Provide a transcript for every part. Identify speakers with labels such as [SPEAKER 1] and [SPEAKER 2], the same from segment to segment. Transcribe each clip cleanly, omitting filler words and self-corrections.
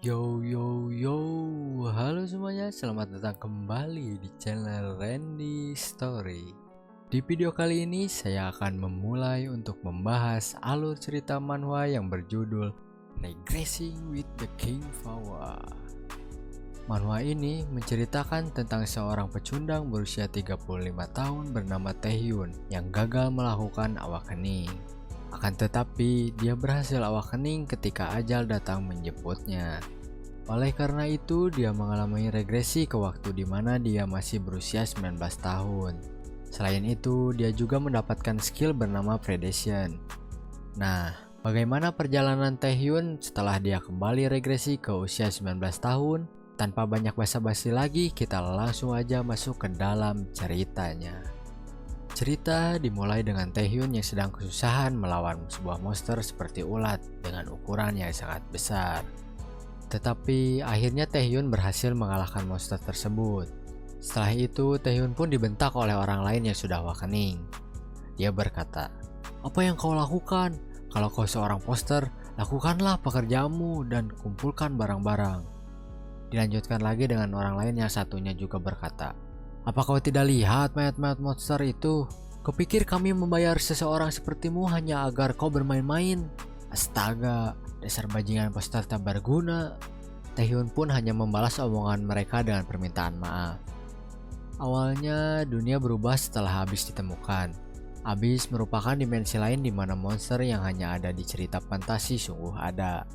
[SPEAKER 1] Yo yo yo, halo semuanya, selamat datang kembali di channel Randy Story. Di video kali ini saya akan memulai untuk membahas alur cerita manhwa yang berjudul Regressing with the King Fawa. Manhwa ini menceritakan tentang seorang pecundang berusia 35 tahun bernama Taehyun yang gagal melakukan awakening. Akan tetapi, dia berhasil awakening ketika ajal datang menjemputnya. Oleh karena itu, dia mengalami regresi ke waktu di mana dia masih berusia 19 tahun. Selain itu, dia juga mendapatkan skill bernama Predation. Nah, bagaimana perjalanan Taehyun setelah dia kembali regresi ke usia 19 tahun? Tanpa banyak basa-basi lagi, kita langsung aja masuk ke dalam ceritanya. Cerita dimulai dengan Taehyun yang sedang kesusahan melawan sebuah monster seperti ulat dengan ukuran yang sangat besar. Tetapi akhirnya Taehyun berhasil mengalahkan monster tersebut. Setelah itu Taehyun pun dibentak oleh orang lain yang sudah awakening. Dia berkata, "Apa yang kau lakukan? Kalau kau seorang monster, lakukanlah pekerjaanmu dan kumpulkan barang-barang." Dilanjutkan lagi dengan orang lain yang satunya juga berkata, "Apa kau tidak lihat mayat-mayat monster itu? Kupikir kami membayar seseorang sepertimu hanya agar kau bermain-main. Astaga, dasar bajingan monster tak berguna." Taehyun pun hanya membalas omongan mereka dengan permintaan maaf. Awalnya dunia berubah setelah Abyss ditemukan. Abyss merupakan dimensi lain di mana monster yang hanya ada di cerita fantasi sungguh ada.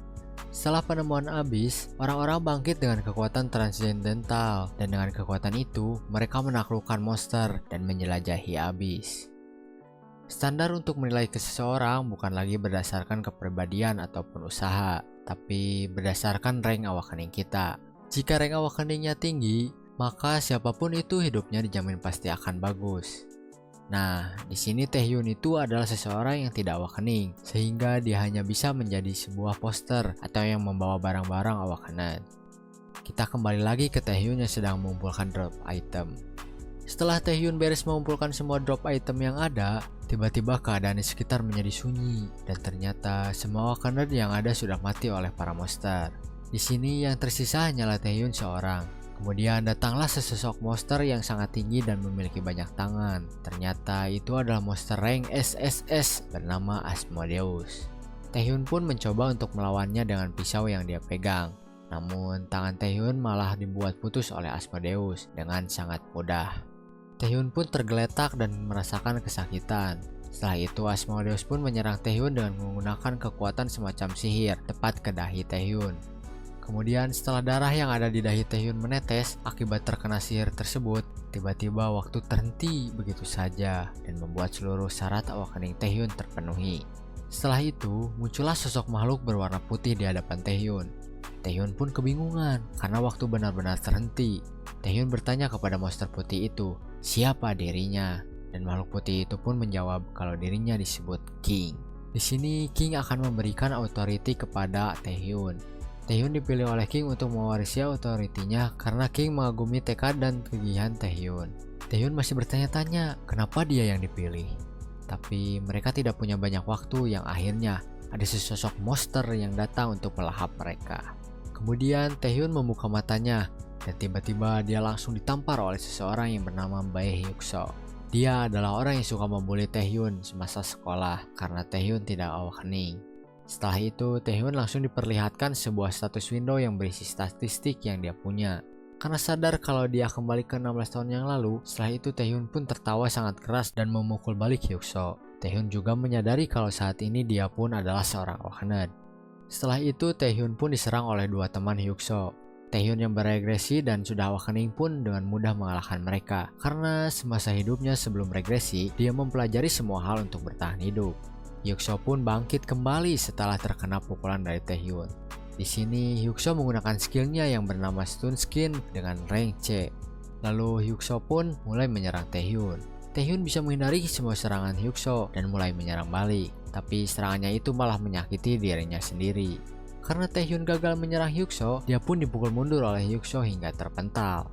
[SPEAKER 1] Setelah penemuan Abyss, orang-orang bangkit dengan kekuatan transcendental, dan dengan kekuatan itu, mereka menaklukkan monster dan menjelajahi Abyss. Standar untuk menilai seseorang bukan lagi berdasarkan kepribadian ataupun usaha, tapi berdasarkan rank awakening kita. Jika rank awakeningnya tinggi, maka siapapun itu hidupnya dijamin pasti akan bagus. Nah, di sini Taehyun itu adalah seseorang yang tidak awakening, sehingga dia hanya bisa menjadi sebuah poster atau yang membawa barang-barang awakenan. Kita kembali lagi ke Taehyun yang sedang mengumpulkan drop item. Setelah Taehyun beres mengumpulkan semua drop item yang ada, tiba-tiba keadaan di sekitar menjadi sunyi, dan ternyata semua awakener yang ada sudah mati oleh para monster. Di sini yang tersisa hanyalah Taehyun seorang. Kemudian datanglah sesosok monster yang sangat tinggi dan memiliki banyak tangan. Ternyata itu adalah monster rank SSS bernama Asmodeus. Taehyun pun mencoba untuk melawannya dengan pisau yang dia pegang. Namun tangan Taehyun malah dibuat putus oleh Asmodeus dengan sangat mudah. Taehyun pun tergeletak dan merasakan kesakitan. Setelah itu Asmodeus pun menyerang Taehyun dengan menggunakan kekuatan semacam sihir tepat ke dahi Taehyun. Kemudian setelah darah yang ada di dahi Taehyun menetes akibat terkena sihir tersebut, tiba-tiba waktu terhenti begitu saja dan membuat seluruh syarat awakening Taehyun terpenuhi. Setelah itu, muncullah sosok makhluk berwarna putih di hadapan Taehyun. Taehyun pun kebingungan karena waktu benar-benar terhenti. Taehyun bertanya kepada monster putih itu, siapa dirinya? Dan makhluk putih itu pun menjawab kalau dirinya disebut King. Di sini King akan memberikan authority kepada Taehyun. Taehyun dipilih oleh King untuk mewarisi otoritinya karena King mengagumi tekad dan kegigihan Taehyun. Taehyun masih bertanya-tanya kenapa dia yang dipilih. Tapi mereka tidak punya banyak waktu yang akhirnya ada sesosok monster yang datang untuk melahap mereka. Kemudian Taehyun membuka matanya dan tiba-tiba dia langsung ditampar oleh seseorang yang bernama Bae Hyukso. Dia adalah orang yang suka membuli Taehyun semasa sekolah karena Taehyun tidak awakening. Setelah itu, Taehyun langsung diperlihatkan sebuah status window yang berisi statistik yang dia punya. Karena sadar kalau dia kembali ke 16 tahun yang lalu, setelah itu Taehyun pun tertawa sangat keras dan memukul balik Hyukso. Taehyun juga menyadari kalau saat ini dia pun adalah seorang awakener. Setelah itu, Taehyun pun diserang oleh dua teman Hyukso. Taehyun yang beregresi dan sudah awakening pun dengan mudah mengalahkan mereka. Karena semasa hidupnya sebelum regresi, dia mempelajari semua hal untuk bertahan hidup. Hyukso pun bangkit kembali setelah terkena pukulan dari Taehyun. Di sini Hyukso menggunakan skillnya yang bernama Stun Skin dengan rank C. Lalu Hyukso pun mulai menyerang Taehyun. Taehyun bisa menghindari semua serangan Hyukso dan mulai menyerang balik. Tapi serangannya itu malah menyakiti dirinya sendiri. Karena Taehyun gagal menyerang Hyukso, dia pun dipukul mundur oleh Hyukso hingga terpental.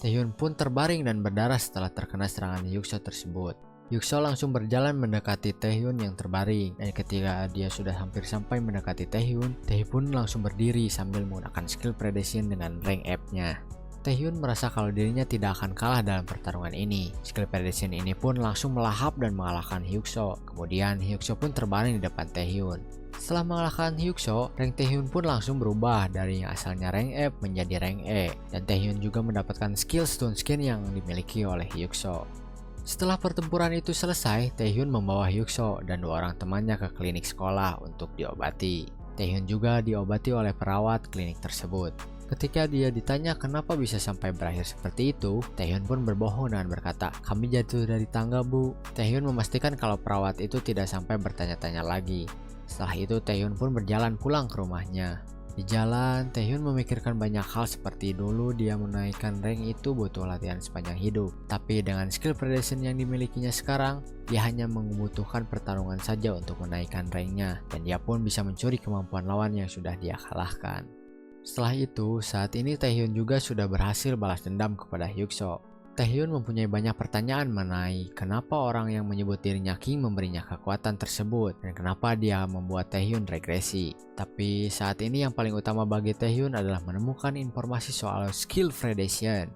[SPEAKER 1] Taehyun pun terbaring dan berdarah setelah terkena serangan Hyukso tersebut. Hyuk-soo langsung berjalan mendekati Taehyun yang terbaring, dan ketika dia sudah hampir sampai mendekati Taehyun, Taehyun pun langsung berdiri sambil menggunakan skill predation dengan rank up-nya. Taehyun merasa kalau dirinya tidak akan kalah dalam pertarungan ini. Skill predation ini pun langsung melahap dan mengalahkan Hyuk-soo. Kemudian Hyuk-soo pun terbaring di depan Taehyun. Setelah mengalahkan Hyuk-soo, rank Taehyun pun langsung berubah dari yang asalnya rank F menjadi rank E, dan Taehyun juga mendapatkan skill stun skin yang dimiliki oleh Hyuk-soo. Setelah pertempuran itu selesai, Taehyun membawa Hyuk-soo dan 2 orang temannya ke klinik sekolah untuk diobati. Taehyun juga diobati oleh perawat klinik tersebut. Ketika dia ditanya kenapa bisa sampai berakhir seperti itu, Taehyun pun berbohong dan berkata, "Kami jatuh dari tangga, Bu." Taehyun memastikan kalau perawat itu tidak sampai bertanya-tanya lagi. Setelah itu Taehyun pun berjalan pulang ke rumahnya. Di jalan, Taehyun memikirkan banyak hal seperti dulu dia menaikkan rank itu butuh latihan sepanjang hidup. Tapi dengan skill predation yang dimilikinya sekarang, dia hanya membutuhkan pertarungan saja untuk menaikkan ranknya, dan dia pun bisa mencuri kemampuan lawan yang sudah dia kalahkan. Setelah itu, saat ini Taehyun juga sudah berhasil balas dendam kepada Hyuk-soo. Taehyun mempunyai banyak pertanyaan mengenai kenapa orang yang menyebut dirinya King memberinya kekuatan tersebut dan kenapa dia membuat Taehyun regresi. Tapi saat ini yang paling utama bagi Taehyun adalah menemukan informasi soal skill predation.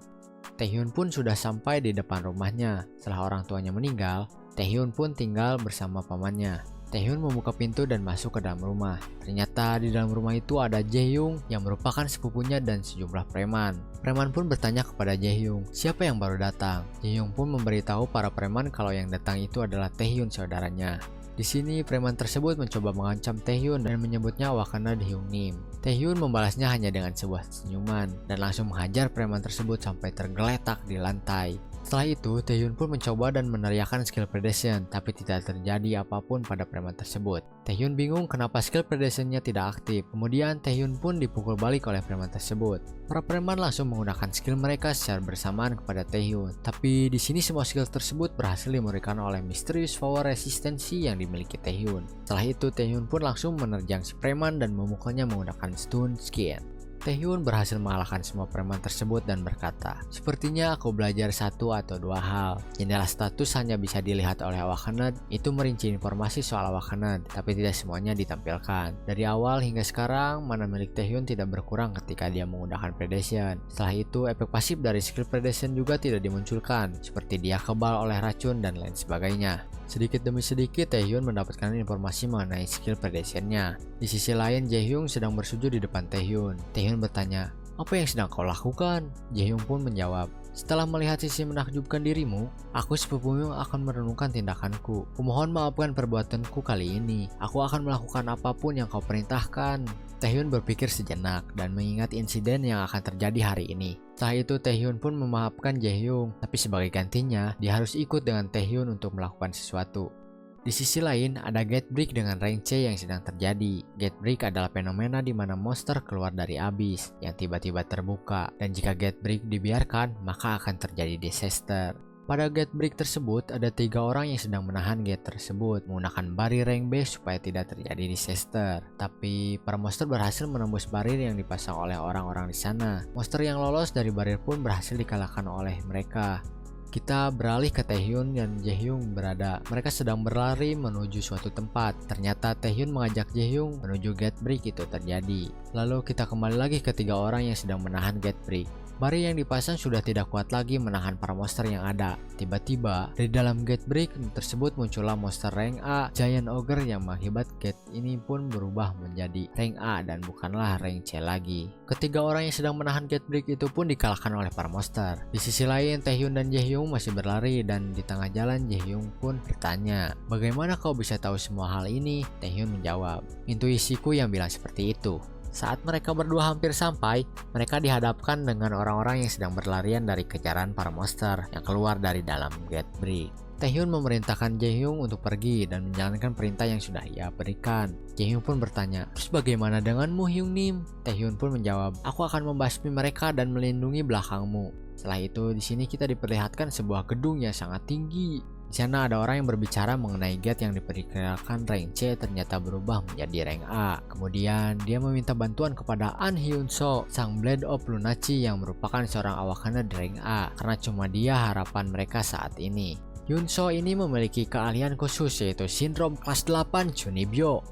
[SPEAKER 1] Taehyun pun sudah sampai di depan rumahnya. Setelah orang tuanya meninggal, Taehyun pun tinggal bersama pamannya. Taehyun membuka pintu dan masuk ke dalam rumah. Ternyata di dalam rumah itu ada Jaehyung yang merupakan sepupunya dan sejumlah preman. Preman pun bertanya kepada Jaehyung, siapa yang baru datang? Jaehyung pun memberitahu para preman kalau yang datang itu adalah Taehyun saudaranya. Di sini preman tersebut mencoba mengancam Taehyun dan menyebutnya Wakana Hyungnim. Taehyun membalasnya hanya dengan sebuah senyuman dan langsung menghajar preman tersebut sampai tergeletak di lantai. Setelah itu, Taehyun pun mencoba dan meneriakkan skill predation, tapi tidak terjadi apapun pada preman tersebut. Taehyun bingung kenapa skill predationnya tidak aktif. Kemudian Taehyun pun dipukul balik oleh preman tersebut. Para preman langsung menggunakan skill mereka secara bersamaan kepada Taehyun. Tapi di sini semua skill tersebut berhasil dimurnikan oleh misterius power resistensi yang dimiliki Taehyun. Setelah itu, Taehyun pun langsung menerjang si preman dan memukulnya menggunakan stun skin. Taehyun berhasil mengalahkan semua preman tersebut dan berkata, "Sepertinya aku belajar 1 atau 2 hal. Jendela status hanya bisa dilihat oleh Awakened, itu merinci informasi soal Awakened, tapi tidak semuanya ditampilkan. Dari awal hingga sekarang, mana milik Taehyun tidak berkurang ketika dia menggunakan predation. Setelah itu, efek pasif dari skill predation juga tidak dimunculkan, seperti dia kebal oleh racun dan lain sebagainya." Sedikit demi sedikit Taehyun mendapatkan informasi mengenai skill predationnya. Di sisi lain, Jaehyung sedang bersujud di depan Taehyun. Taehyun bertanya, "Apa yang sedang kau lakukan?" Jaehyung pun menjawab, "Setelah melihat sisi menakjubkan dirimu, aku sepupumu akan merenungkan tindakanku. Kumohon maafkan perbuatanku kali ini. Aku akan melakukan apapun yang kau perintahkan." Taehyun berpikir sejenak dan mengingat insiden yang akan terjadi hari ini. Setelah itu Taehyun pun memaafkan Jaehyung, tapi sebagai gantinya dia harus ikut dengan Taehyun untuk melakukan sesuatu. Di sisi lain, ada gate break dengan rank C yang sedang terjadi. Gate break adalah fenomena di mana monster keluar dari abyss yang tiba-tiba terbuka, dan jika gate break dibiarkan, maka akan terjadi disaster. Pada gate break tersebut, ada 3 orang yang sedang menahan gate tersebut menggunakan barir rank B supaya tidak terjadi disaster. Tapi para monster berhasil menembus barir yang dipasang oleh orang-orang di sana. Monster yang lolos dari barir pun berhasil dikalahkan oleh mereka. Kita beralih ke Taehyun dan Jaehyung berada. Mereka sedang berlari menuju suatu tempat. Ternyata Taehyun mengajak Jaehyung menuju gate break itu terjadi. Lalu kita kembali lagi ke 3 orang yang sedang menahan gate break. Barir yang dipasang sudah tidak kuat lagi menahan para monster yang ada. Tiba-tiba, dari dalam gate break tersebut muncullah monster rank A, Giant Ogre, yang mengakibat gate ini pun berubah menjadi rank A dan bukanlah rank C lagi. Ketiga orang yang sedang menahan gate break itu pun dikalahkan oleh para monster. Di sisi lain, Taehyun dan Jaehyung masih berlari dan di tengah jalan Jaehyung pun bertanya, "Bagaimana kau bisa tahu semua hal ini?" Taehyun menjawab, "Intuisiku yang bilang seperti itu." Saat mereka berdua hampir sampai, mereka dihadapkan dengan orang-orang yang sedang berlarian dari kejaran para monster yang keluar dari dalam gate break. Taehyun memerintahkan Jaehyung untuk pergi dan menjalankan perintah yang sudah ia berikan. Jaehyung pun bertanya, "Terus bagaimana denganmu, Hyungnim?" Taehyun pun menjawab, "Aku akan membasmi mereka dan melindungi belakangmu." Setelah itu, di sini kita diperlihatkan sebuah gedung yang sangat tinggi. Di sana ada orang yang berbicara mengenai gate yang diperkirakan rank C ternyata berubah menjadi rank A. Kemudian dia meminta bantuan kepada An Hyun-soo, sang Blade of Lunacy yang merupakan seorang Awakened rank A, karena cuma dia harapan mereka saat ini. Hyunso ini memiliki keahlian khusus yaitu sindrom kelas 8 Chunibyo.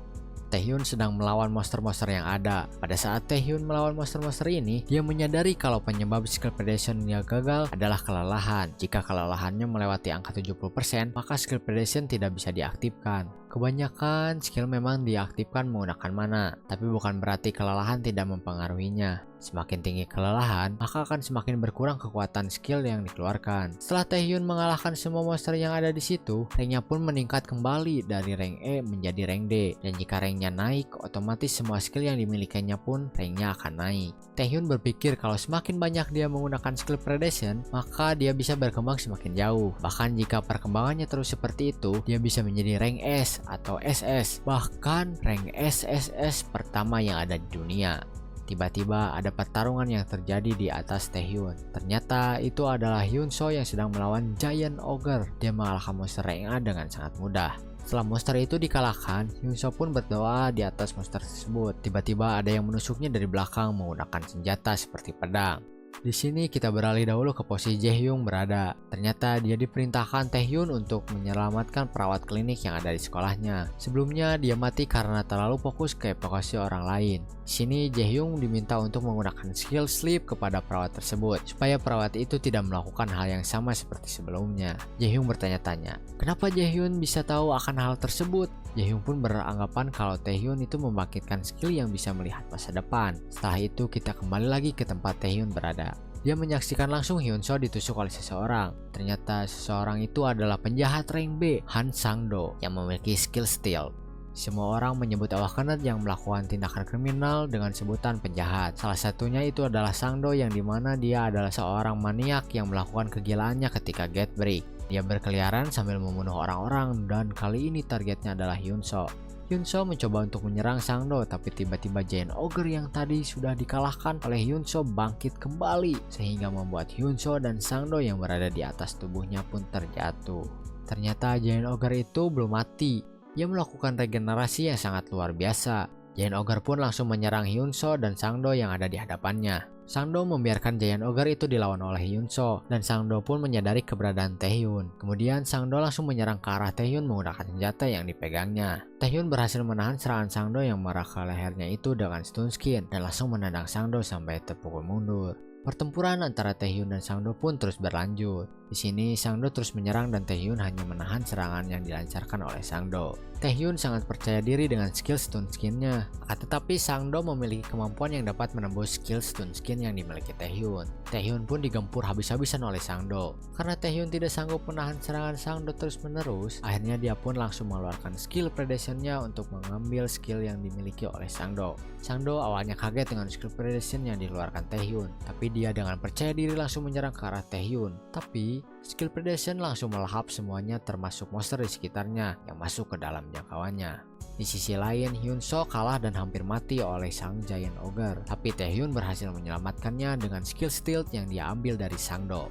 [SPEAKER 1] Taehyun sedang melawan monster-monster yang ada. Pada saat Taehyun melawan monster-monster ini, dia menyadari kalau penyebab skill predation-nya gagal adalah kelelahan. Jika kelelahannya melewati angka 70%, maka skill predation tidak bisa diaktifkan. Kebanyakan skill memang diaktifkan menggunakan mana, tapi bukan berarti kelelahan tidak mempengaruhinya. Semakin tinggi kelelahan, maka akan semakin berkurang kekuatan skill yang dikeluarkan. Setelah Taehyun mengalahkan semua monster yang ada di situ, ranknya pun meningkat kembali dari rank E menjadi rank D. Dan jika ranknya naik, otomatis semua skill yang dimilikinya pun ranknya akan naik. Taehyun berpikir kalau semakin banyak dia menggunakan skill predation, maka dia bisa berkembang semakin jauh. Bahkan jika perkembangannya terus seperti itu, dia bisa menjadi rank S atau SS, bahkan rank SSS pertama yang ada di dunia. Tiba-tiba ada pertarungan yang terjadi di atas Taehyun. Ternyata itu adalah Hyunso yang sedang melawan Giant Ogre. Dia mengalahkan monster rank A dengan sangat mudah. Setelah monster itu dikalahkan, Hyunso pun berdoa di atas monster tersebut. Tiba-tiba ada yang menusuknya dari belakang menggunakan senjata seperti pedang. Di sini kita beralih dahulu ke posisi Jaehyung berada. Ternyata dia diperintahkan Taehyun untuk menyelamatkan perawat klinik yang ada di sekolahnya. Sebelumnya dia mati karena terlalu fokus ke evakuasi orang lain. Di sini Jaehyung diminta untuk menggunakan skill sleep kepada perawat tersebut supaya perawat itu tidak melakukan hal yang sama seperti sebelumnya. Jaehyung bertanya-tanya, kenapa Jaehyun bisa tahu akan hal tersebut? Jaehyung pun beranggapan kalau Taehyun itu membangkitkan skill yang bisa melihat masa depan. Setelah itu kita kembali lagi ke tempat Taehyun berada. Dia menyaksikan langsung Hyunso ditusuk oleh seseorang. Ternyata seseorang itu adalah penjahat rank B, Han Sang-do, yang memiliki skill stealth. Semua orang menyebut Awakened yang melakukan tindakan kriminal dengan sebutan penjahat. Salah satunya itu adalah Sang-do yang dimana dia adalah seorang maniak yang melakukan kegilaannya ketika Gate Break. Dia berkeliaran sambil membunuh orang-orang dan kali ini targetnya adalah Hyunso. Hyunso mencoba untuk menyerang Sang-do, tapi tiba-tiba Giant Ogre yang tadi sudah dikalahkan oleh Hyunso bangkit kembali sehingga membuat Hyunso dan Sang-do yang berada di atas tubuhnya pun terjatuh. Ternyata Giant Ogre itu belum mati. Ia melakukan regenerasi yang sangat luar biasa. Giant Ogre pun langsung menyerang Hyunso dan Sang-do yang ada di hadapannya. Sang-do membiarkan Giant Ogre itu dilawan oleh Hyunso dan Sang-do pun menyadari keberadaan Taehyun. Kemudian Sang-do langsung menyerang ke arah Taehyun menggunakan senjata yang dipegangnya. Taehyun berhasil menahan serangan Sang-do yang marah ke lehernya itu dengan stun skin dan langsung menendang Sang-do sampai terpukul mundur. Pertempuran antara Taehyun dan Sang-do pun terus berlanjut. Di sini Sang-do terus menyerang dan Taehyun hanya menahan serangan yang dilancarkan oleh Sang-do. Taehyun sangat percaya diri dengan skill stun skin-nya. Tetapi Sang-do memiliki kemampuan yang dapat menembus skill stun skin yang dimiliki Taehyun. Taehyun pun digempur habis-habisan oleh Sang-do. Karena Taehyun tidak sanggup menahan serangan Sang-do terus-menerus, akhirnya dia pun langsung mengeluarkan skill predation-nya untuk mengambil skill yang dimiliki oleh Sang-do. Sang-do awalnya kaget dengan skill predation yang dikeluarkan Taehyun, tapi dia dengan percaya diri langsung menyerang ke arah Taehyun. Tapi skill predation langsung melahap semuanya termasuk monster di sekitarnya yang masuk ke dalam jangkauannya. Di sisi lain, Hyunso kalah dan hampir mati oleh sang Giant Ogre, tapi Taehyun berhasil menyelamatkannya dengan skill stealth yang dia ambil dari Sang-do.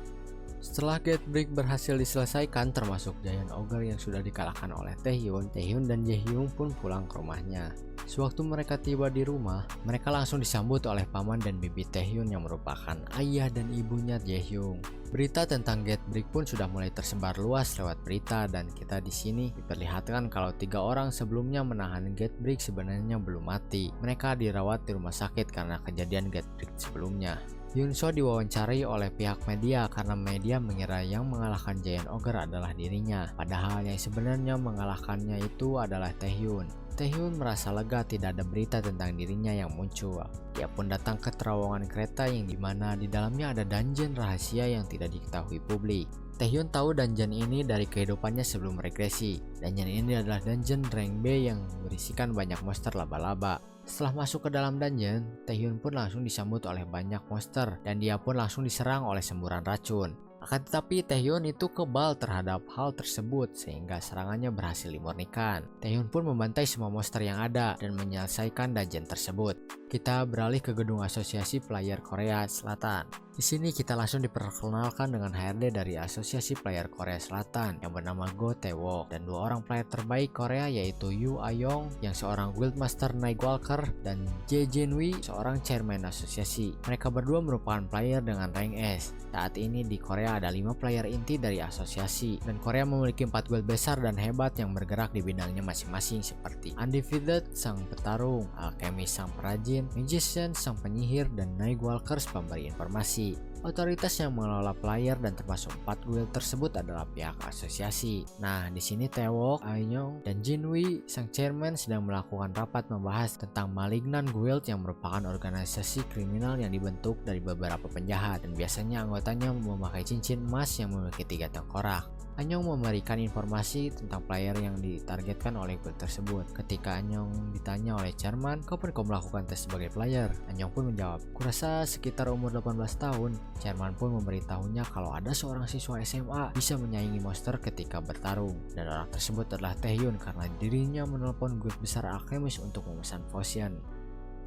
[SPEAKER 1] Setelah Gate Break berhasil diselesaikan termasuk Giant Ogre yang sudah dikalahkan oleh Taehyun, Taehyun dan Jaehyung pun pulang ke rumahnya. Sewaktu mereka tiba di rumah, mereka langsung disambut oleh paman dan bibi Taehyun yang merupakan ayah dan ibunya Jaehyung. Berita tentang Gate Break pun sudah mulai tersebar luas lewat berita dan kita di sini diperlihatkan kalau 3 orang sebelumnya menahan Gate Break sebenarnya belum mati. Mereka dirawat di rumah sakit karena kejadian Gate Break sebelumnya. Hyunso diwawancari oleh pihak media karena media mengira yang mengalahkan Giant Ogre adalah dirinya, padahal yang sebenarnya mengalahkannya itu adalah Taehyun. Taehyun merasa lega tidak ada berita tentang dirinya yang muncul. Dia pun datang ke terowongan kereta yang dimana di dalamnya ada dungeon rahasia yang tidak diketahui publik. Taehyun tahu dungeon ini dari kehidupannya sebelum regresi. Dungeon ini adalah dungeon rank B yang berisikan banyak monster laba-laba. Setelah masuk ke dalam dungeon, Taehyun pun langsung disambut oleh banyak monster dan dia pun langsung diserang oleh semburan racun. Akan tetapi Taehyun itu kebal terhadap hal tersebut sehingga serangannya berhasil dimurnikan. Taehyun pun membantai semua monster yang ada dan menyelesaikan dungeon tersebut. Kita beralih ke gedung asosiasi player Korea Selatan. Di sini kita langsung diperkenalkan dengan HRD dari Asosiasi Player Korea Selatan yang bernama Go Tae-wook dan dua orang player terbaik Korea yaitu Yoo Ah-young yang seorang Guildmaster Nightwalker dan Jae Jin-wi seorang chairman asosiasi. Mereka berdua merupakan player dengan rank S. Saat ini di Korea ada 5 player inti dari asosiasi dan Korea memiliki 4 guild besar dan hebat yang bergerak di bidangnya masing-masing seperti Undefeated sang petarung, Alchemist sang perajin, Magician sang penyihir, dan Nightwalkers pemberi informasi. Otoritas yang mengelola player dan termasuk 4 guild tersebut adalah pihak asosiasi. Nah, di sini Tae-wook, Ah-young, dan Jin-wi sang chairman sedang melakukan rapat membahas tentang Malignant Guild yang merupakan organisasi kriminal yang dibentuk dari beberapa penjahat dan biasanya anggotanya memakai cincin emas yang memiliki 3 tengkorak. Ah-young memberikan informasi tentang player yang ditargetkan oleh guild tersebut. Ketika Ah-young ditanya oleh chairman, kapan kau melakukan tes sebagai player? Ah-young pun menjawab, kurasa sekitar umur 18 tahun. Chairman pun memberitahunya kalau ada seorang siswa SMA bisa menyaingi monster ketika bertarung, dan orang tersebut adalah Taehyun karena dirinya menelpon guild besar Alchemist untuk memesan potion.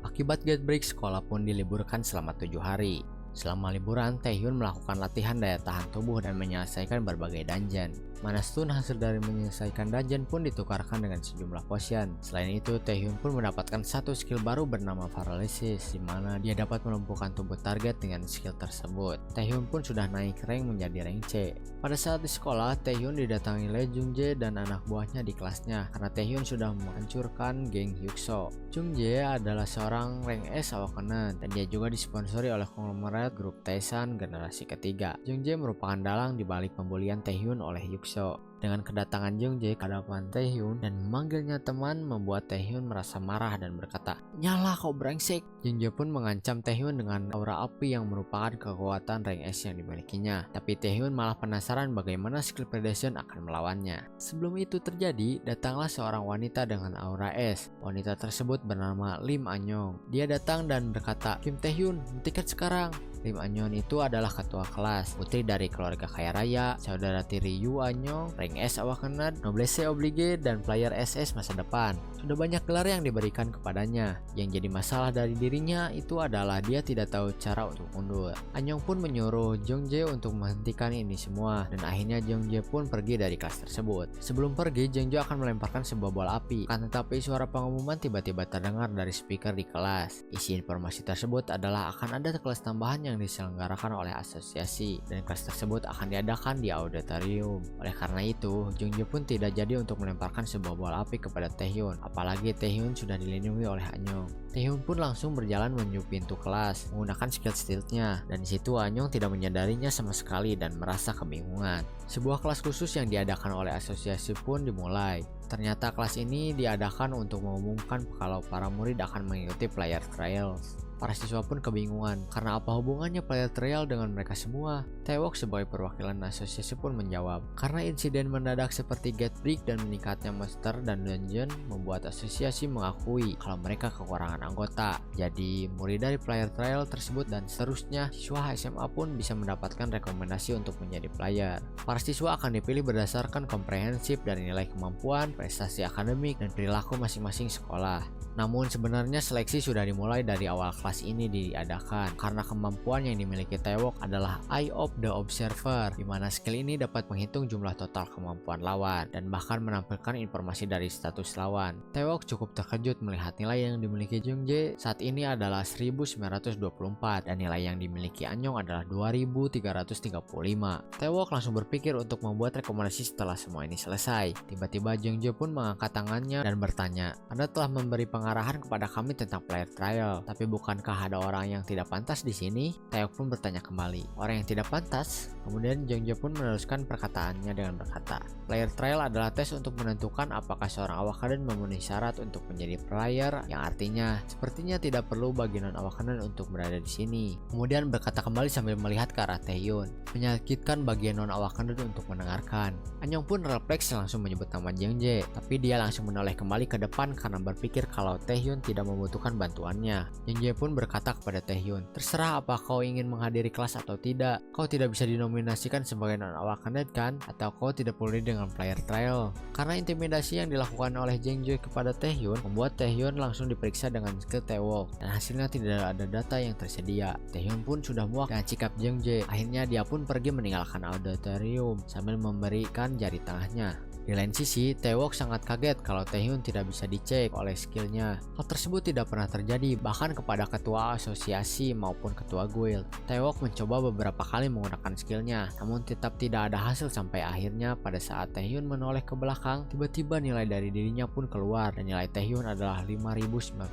[SPEAKER 1] Akibat gate break, sekolah pun diliburkan selama 7 hari. Selama liburan, Taehyun melakukan latihan daya tahan tubuh dan menyelesaikan berbagai dungeon. Mana stun hasil dari menyelesaikan dungeon pun ditukarkan dengan sejumlah potion. Selain itu, Taehyun pun mendapatkan satu skill baru bernama Paralysis, di mana dia dapat melumpuhkan tubuh target dengan skill tersebut. Taehyun pun sudah naik rank menjadi rank C. Pada saat di sekolah, Taehyun didatangi Lee Jung-jae dan anak buahnya di kelasnya karena Taehyun sudah menghancurkan geng Hyukso. Jung-jae adalah seorang rank S Awakening dan dia juga disponsori oleh konglomerat grup Taesan generasi ketiga. Jung-jae merupakan dalang di balik pembulian Taehyun oleh Hyukso. Dengan kedatangan Jung-jae ke hadapan Taehyun dan memanggilnya teman membuat Taehyun merasa marah dan berkata, "Nyala kau brengsek." Jung-jae pun mengancam Taehyun dengan aura api yang merupakan kekuatan rank S yang dimilikinya. Tapi Taehyun malah penasaran bagaimana skill Predation akan melawannya. Sebelum itu terjadi, datanglah seorang wanita dengan aura S. Wanita tersebut bernama Lim Ah-young. Dia datang dan berkata, "Kim Taehyun, hentikan sekarang." Lim Ah-young itu adalah ketua kelas, putri dari keluarga kaya raya, saudara tiri Yoo Ah-young, rank S Awakened, noblesse oblige, dan player SS masa depan. Sudah banyak gelar yang diberikan kepadanya. Yang jadi masalah dari dirinya itu adalah dia tidak tahu cara untuk mundur. Ah-young pun menyuruh Jung-jae untuk menghentikan ini semua, dan akhirnya Jung-jae pun pergi dari kelas tersebut. Sebelum pergi, Jung-jae akan melemparkan sebuah bola api. Akan tetapi suara pengumuman tiba-tiba terdengar dari speaker di kelas. Isi informasi tersebut adalah akan ada kelas tambahan yang diselenggarakan oleh asosiasi dan kelas tersebut akan diadakan di auditorium. Oleh karena itu, Jung-jae pun tidak jadi untuk melemparkan sebuah bola api kepada Taehyun, apalagi Taehyun sudah dilindungi oleh Ah-young. Taehyun pun langsung berjalan menuju pintu kelas menggunakan skill stealth-nya, dan di situ Ah-young tidak menyadarinya sama sekali dan merasa kebingungan. Sebuah kelas khusus yang diadakan oleh asosiasi pun dimulai. Ternyata kelas ini diadakan untuk mengumumkan kalau para murid akan mengikuti player trials. Para siswa pun kebingungan karena apa hubungannya player trial dengan mereka semua. Tae-wook sebagai perwakilan asosiasi pun menjawab, karena insiden mendadak seperti gate break dan meningkatnya monster dan dungeon membuat asosiasi mengakui kalau mereka kekurangan anggota. Jadi murid dari player trial tersebut dan seterusnya siswa SMA pun bisa mendapatkan rekomendasi untuk menjadi player. Para siswa akan dipilih berdasarkan komprehensif dari nilai kemampuan, prestasi akademik, dan perilaku masing-masing sekolah. Namun sebenarnya seleksi sudah dimulai dari awal kelas ini diadakan karena kemampuan yang dimiliki Tae-wook adalah Eye of the Observer, di mana skill ini dapat menghitung jumlah total kemampuan lawan dan bahkan menampilkan informasi dari status lawan. Tae-wook cukup terkejut melihat nilai yang dimiliki Jung-jae saat ini adalah 1924 dan nilai yang dimiliki Ah-young adalah 2335. Tae-wook langsung berpikir untuk membuat rekomendasi setelah semua ini selesai. Tiba-tiba Jung-jae pun mengangkat tangannya dan bertanya, "Anda telah memberi pengarahan kepada kami tentang player trial, tapi bukankah ada orang yang tidak pantas di sini?" Tae-wook pun bertanya kembali, "Orang yang tidak pantas?" Kemudian Jung-jae pun meneruskan perkataannya dengan berkata, "Player trial adalah tes untuk menentukan apakah seorang Awakening memenuhi syarat untuk menjadi player, yang artinya sepertinya tidak perlu bagi non-Awakening untuk berada di sini." Kemudian berkata kembali sambil melihat ke arah Taehyun. Menyakitkan bagi non-Awakening untuk mendengarkan. Ah-young pun refleks langsung menyebut nama Jung-jae, tapi dia langsung menoleh kembali ke depan karena berpikir kalau kalau Taehyun tidak membutuhkan bantuannya. Jung Jae pun berkata kepada Taehyun, terserah apa kau ingin menghadiri kelas atau tidak. Kau tidak bisa dinominasikan sebagai non-awakanet kan? Atau kau tidak peduli dengan player trial? Karena intimidasi yang dilakukan oleh Jung Jae kepada Taehyun membuat Taehyun langsung diperiksa dengan skill T-Walk dan hasilnya tidak ada data yang tersedia. Taehyun pun sudah muak dengan sikap Jung Jae. Akhirnya dia pun pergi meninggalkan auditorium sambil memberikan jari tengahnya. Di lain sisi, Taewok sangat kaget kalau Taehyun tidak bisa dicek oleh skillnya. Hal tersebut tidak pernah terjadi bahkan kepada ketua asosiasi maupun ketua guild. Taewok mencoba beberapa kali menggunakan skillnya, namun tetap tidak ada hasil sampai akhirnya pada saat Taehyun menoleh ke belakang, tiba-tiba nilai dari dirinya pun keluar dan nilai Taehyun adalah 5096.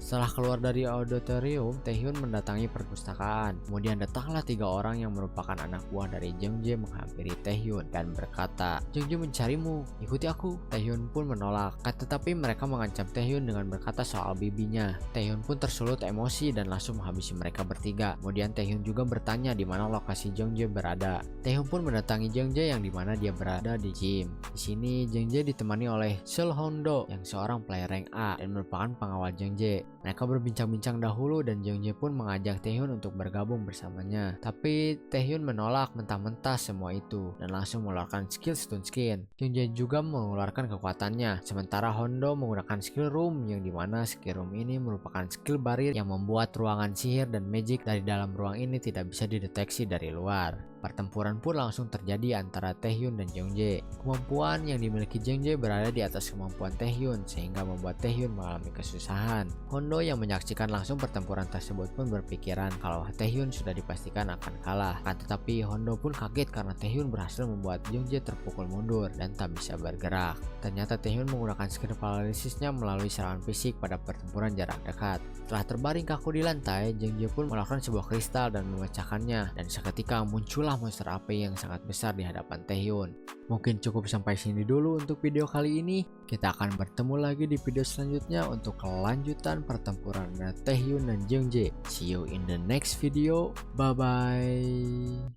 [SPEAKER 1] Setelah keluar dari auditorium, Taehyun mendatangi perpustakaan. Kemudian datanglah 3 orang yang merupakan anak buah dari Jung Jae menghampiri Taehyun dan berkata, Jung Jae mencarimu, ikuti aku. Taehyun pun menolak, tetapi mereka mengancam Taehyun dengan berkata soal bibinya. Taehyun pun tersulut emosi dan langsung menghabisi mereka bertiga. Kemudian Taehyun juga bertanya di mana lokasi Jung Jae berada. Taehyun pun mendatangi Jung Jae yang dimana dia berada di gym. Di sini Jung Jae ditemani oleh Seol Hondo yang seorang player rank A dan merupakan pengawal Jung Jae. Mereka berbincang-bincang dahulu dan Jung Jae pun mengajak Taehyun untuk bergabung bersamanya. Tapi Taehyun menolak mentah-mentah semua itu dan langsung mengeluarkan skill stun skin. Jung Jae juga mengeluarkan kekuatannya, sementara Hondo menggunakan skill room yang dimana skill room ini merupakan skill barir yang membuat ruangan sihir dan magic dari dalam ruang ini tidak bisa dideteksi dari luar. Pertempuran pun langsung terjadi antara Taehyun dan Jung Jae. Kemampuan yang dimiliki Jung Jae berada di atas kemampuan Taehyun sehingga membuat Taehyun mengalami kesusahan. Hondo yang menyaksikan langsung pertempuran tersebut pun berpikiran kalau Taehyun sudah dipastikan akan kalah. Tetapi Hondo pun kaget karena Taehyun berhasil membuat Jung Jae terpukul mundur dan tak bisa bergerak. Ternyata Taehyun menggunakan skill paralisisnya melalui serangan fisik pada pertempuran jarak dekat. Setelah terbaring kaku di lantai, Jung Jae pun melakukan sebuah kristal dan memecahkannya dan seketika muncullah monster api yang sangat besar di hadapan Taehyun. Mungkin cukup sampai sini dulu untuk video kali ini. Kita akan bertemu lagi di video selanjutnya untuk kelanjutan pertempuran antara Taehyun dan Jung Jae. See you in the next video. Bye bye.